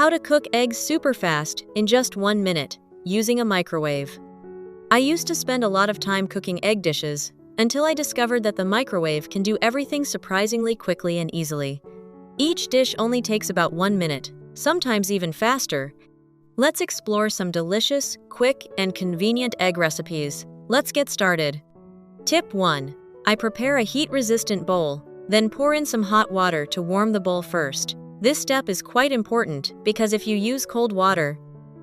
How to cook eggs super fast in just 1 minute, using a microwave. I used to spend a lot of time cooking egg dishes, until I discovered that the microwave can do everything surprisingly quickly and easily. Each dish only takes about 1 minute, sometimes even faster. Let's explore some delicious, quick, and convenient egg recipes. Let's get started. Tip 1. I prepare a heat-resistant bowl, then pour in some hot water to warm the bowl first. This step is quite important because if you use cold water,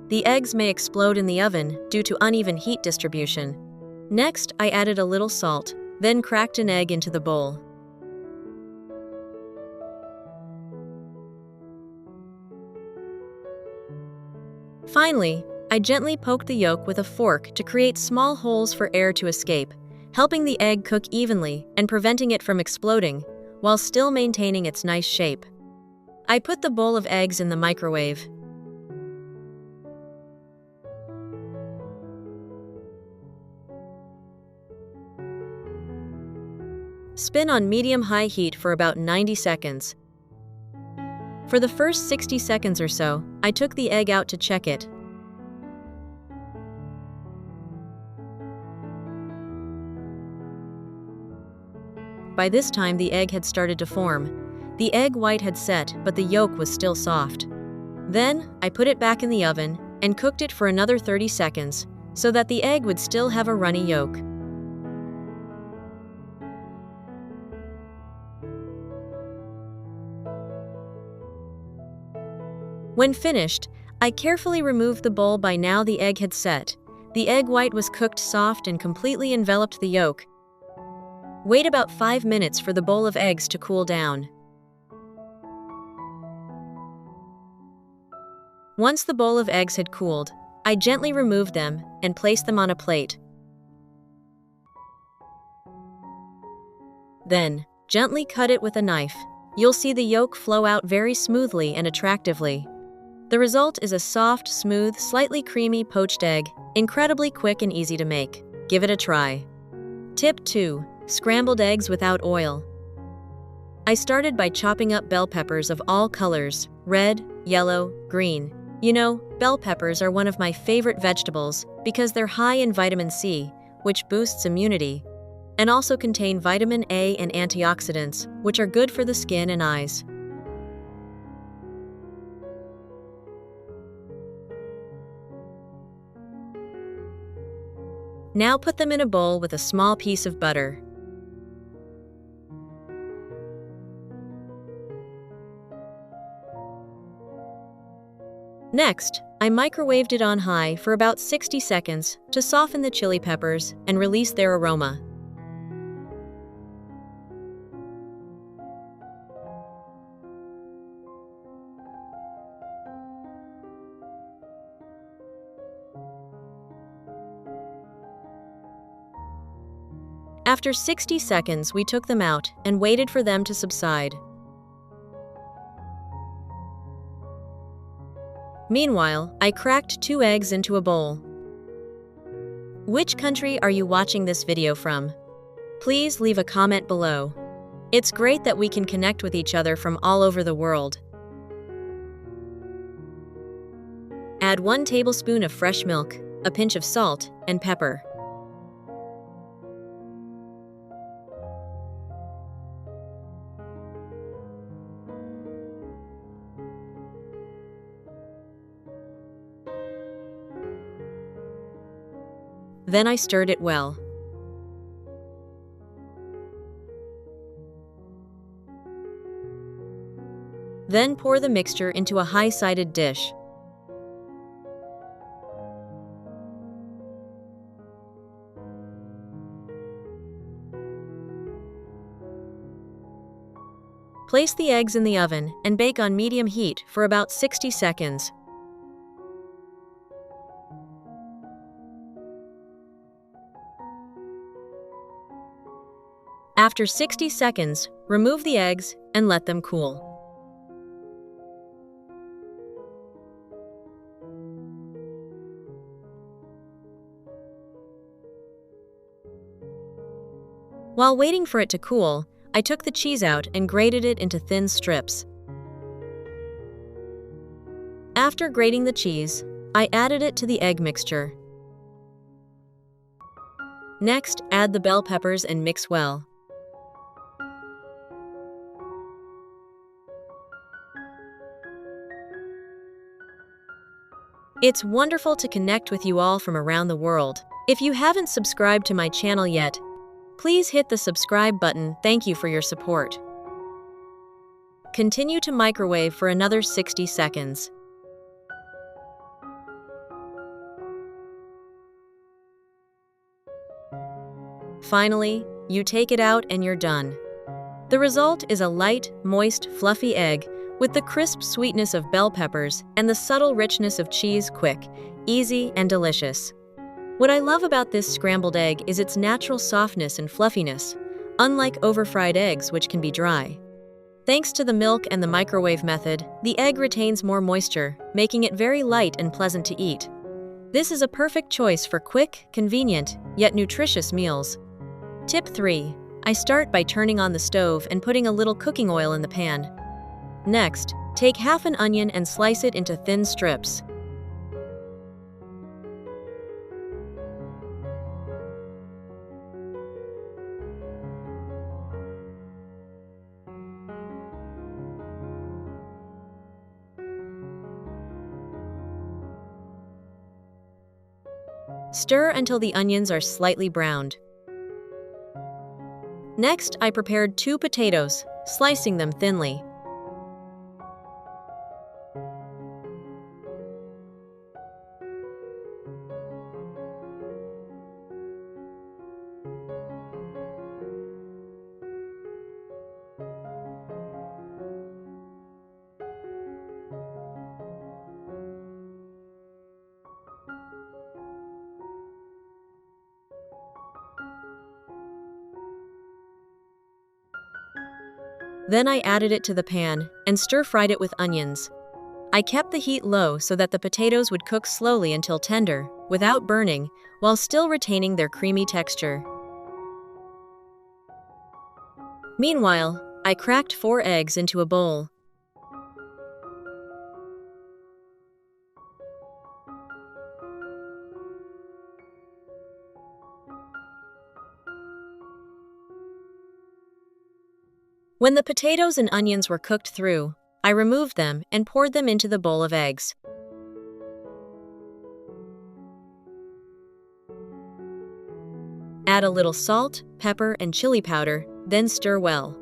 the eggs may explode in the oven due to uneven heat distribution. Next, I added a little salt, then cracked an egg into the bowl. Finally, I gently poked the yolk with a fork to create small holes for air to escape, helping the egg cook evenly and preventing it from exploding, while still maintaining its nice shape. I put the bowl of eggs in the microwave. Spin on medium-high heat for about 90 seconds. For the first 60 seconds or so, I took the egg out to check it. By this time, the egg had started to form. The egg white had set, but the yolk was still soft. Then, I put it back in the oven and cooked it for another 30 seconds, so that the egg would still have a runny yolk. When finished, I carefully removed the bowl. By now the egg had set. The egg white was cooked soft and completely enveloped the yolk. Wait about 5 minutes for the bowl of eggs to cool down. Once the bowl of eggs had cooled, I gently removed them and placed them on a plate. Then, gently cut it with a knife. You'll see the yolk flow out very smoothly and attractively. The result is a soft, smooth, slightly creamy poached egg, incredibly quick and easy to make. Give it a try. Tip 2. Scrambled eggs without oil. I started by chopping up bell peppers of all colors: red, yellow, green. You know, bell peppers are one of my favorite vegetables because they're high in vitamin C, which boosts immunity, and also contain vitamin A and antioxidants, which are good for the skin and eyes. Now put them in a bowl with a small piece of butter. Next, I microwaved it on high for about 60 seconds to soften the chili peppers and release their aroma. After 60 seconds, we took them out and waited for them to subside. Meanwhile, I cracked 2 eggs into a bowl. Which country are you watching this video from? Please leave a comment below. It's great that we can connect with each other from all over the world. Add 1 tablespoon of fresh milk, a pinch of salt, and pepper. Then I stirred it well. Then pour the mixture into a high-sided dish. Place the eggs in the oven and bake on medium heat for about 60 seconds. After 60 seconds, remove the eggs and let them cool. While waiting for it to cool, I took the cheese out and grated it into thin strips. After grating the cheese, I added it to the egg mixture. Next, add the bell peppers and mix well. It's wonderful to connect with you all from around the world. If you haven't subscribed to my channel yet, please hit the subscribe button. Thank you for your support. Continue to microwave for another 60 seconds. Finally, you take it out and you're done. The result is a light, moist, fluffy egg with the crisp sweetness of bell peppers and the subtle richness of cheese. Quick, easy, and delicious. What I love about this scrambled egg is its natural softness and fluffiness, unlike over-fried eggs which can be dry. Thanks to the milk and the microwave method, the egg retains more moisture, making it very light and pleasant to eat. This is a perfect choice for quick, convenient, yet nutritious meals. Tip 3. I start by turning on the stove and putting a little cooking oil in the pan. Next, take half an onion and slice it into thin strips. Stir until the onions are slightly browned. Next, I prepared 2 potatoes, slicing them thinly. Then I added it to the pan and stir-fried it with onions. I kept the heat low so that the potatoes would cook slowly until tender, without burning, while still retaining their creamy texture. Meanwhile, I cracked 4 eggs into a bowl. When the potatoes and onions were cooked through, I removed them and poured them into the bowl of eggs. Add a little salt, pepper, and chili powder, then stir well.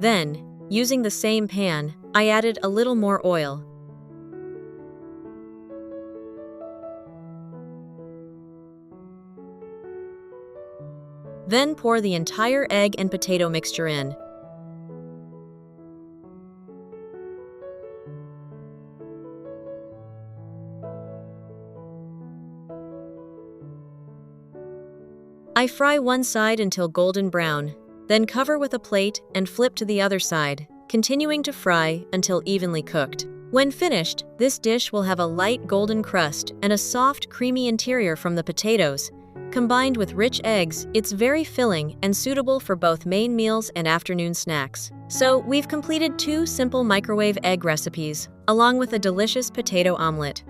Then, using the same pan, I added a little more oil. Then pour the entire egg and potato mixture in. I fry one side until golden brown. Then cover with a plate and flip to the other side, continuing to fry until evenly cooked. When finished, this dish will have a light golden crust and a soft, creamy interior from the potatoes. Combined with rich eggs, it's very filling and suitable for both main meals and afternoon snacks. So, we've completed 2 simple microwave egg recipes, along with a delicious potato omelet.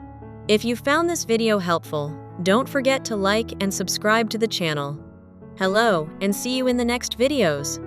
If you found this video helpful, don't forget to like and subscribe to the channel. Hello, and see you in the next videos.